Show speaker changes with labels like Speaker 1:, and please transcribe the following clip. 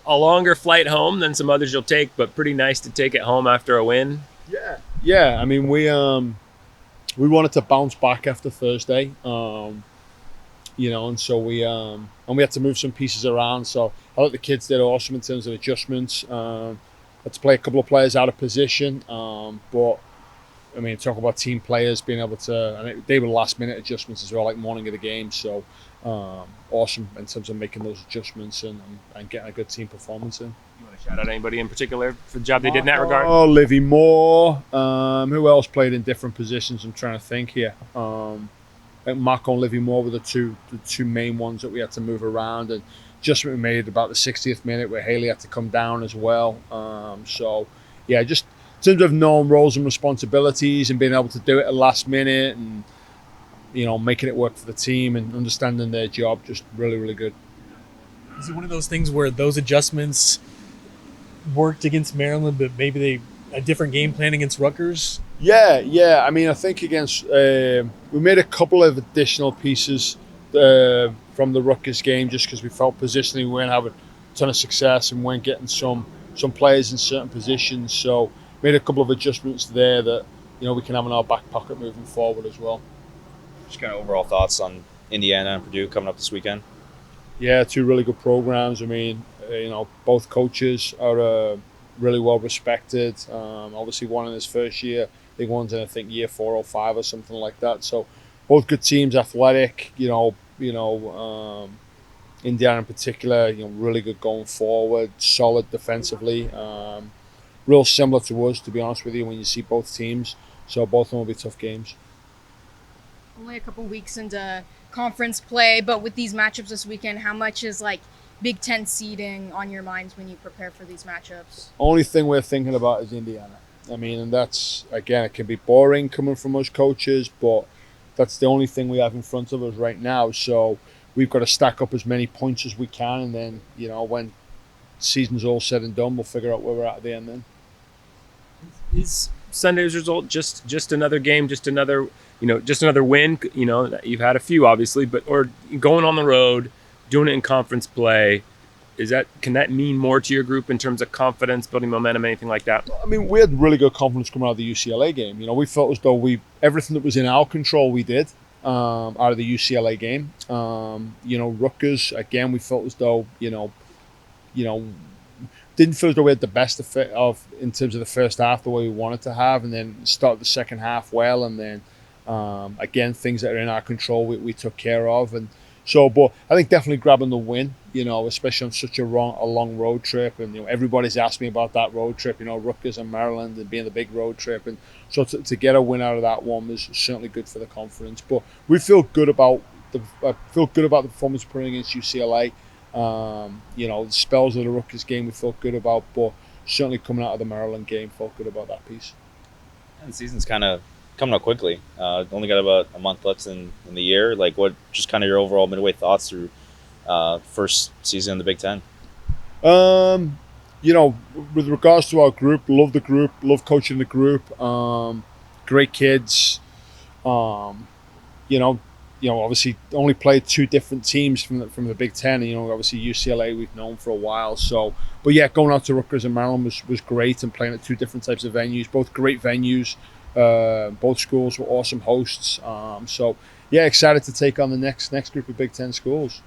Speaker 1: a longer flight home than some others you'll take, but pretty nice to take it home after a win.
Speaker 2: Yeah. I mean, we wanted to bounce back after Thursday, and so we had to move some pieces around. So I thought the kids did awesome in terms of adjustments. Had to play a couple of players out of position, but I mean, talk about team players being able to, and they were last minute adjustments as well, like morning of the game. So awesome in terms of making those adjustments and getting a good team performance in.
Speaker 1: You want to shout out anybody in particular for the job they did in that regard?
Speaker 2: Oh, Livy Moore. Who else played in different positions? I'm trying to think here. I think Marco and Livy Moore were the two main ones that we had to move around, and adjustment we made about the 60th minute where Haley had to come down as well. So yeah, just in terms of knowing roles and responsibilities and being able to do it at last minute and making it work for the team and understanding their job, just really, really good.
Speaker 3: Is it one of those things where those adjustments worked against Maryland, but maybe a different game plan against Rutgers?
Speaker 2: Yeah. I mean, I think against we made a couple of additional pieces from the Rutgers game just because we felt positionally we weren't having a ton of success and weren't getting some players in certain positions. So made a couple of adjustments there that we can have in our back pocket moving forward as well.
Speaker 4: Just kind of overall thoughts on Indiana and Purdue coming up this weekend.
Speaker 2: Yeah, two really good programs. I mean, both coaches are really well respected. Obviously, one in his first year, I think one's in year 4 or 5 or something like that. So, both good teams, athletic. Indiana in particular, really good going forward, solid defensively. Real similar to us, to be honest with you, when you see both teams. So both of them will be tough games.
Speaker 5: Only a couple weeks into conference play, but with these matchups this weekend, how much is Big Ten seeding on your minds when you prepare for these matchups?
Speaker 2: Only thing we're thinking about is Indiana. I mean, and that's, again, it can be boring coming from us coaches, but that's the only thing we have in front of us right now. So we've got to stack up as many points as we can, and then, when season's all said and done, we'll figure out where we're at the end then.
Speaker 1: Is Sunday's result just another game, just another win? You've had a few, obviously, or going on the road, doing it in conference play, can that mean more to your group in terms of confidence, building momentum, anything like that?
Speaker 2: I mean, we had really good confidence coming out of the UCLA game. We felt as though everything that was in our control we did out of the UCLA game. Rutgers, again, we felt as though didn't feel as though we had the best of in terms of the first half the way we wanted to have, and then started the second half well, and then again, things that are in our control we took care of. And so, but I think definitely grabbing the win, especially on such a long road trip, and everybody's asked me about that road trip, Rutgers and Maryland and being the big road trip, and so to get a win out of that one was certainly good for the conference. But we feel good about the performance we're putting against UCLA. The spells of the Rutgers game we felt good about, but certainly coming out of the Maryland game felt good about that piece.
Speaker 4: And the season's kind of coming up quickly. Only got about a month left in the year. What just kind of your overall midway thoughts through first season in the Big Ten?
Speaker 2: With regards to our group, love coaching the group. Great kids. Obviously only played 2 different teams from the Big Ten. Obviously UCLA we've known for a while. So, but yeah, going out to Rutgers and Maryland was great, and playing at 2 different types of venues, both great venues. Both schools were awesome hosts. So yeah, excited to take on the next group of Big Ten schools.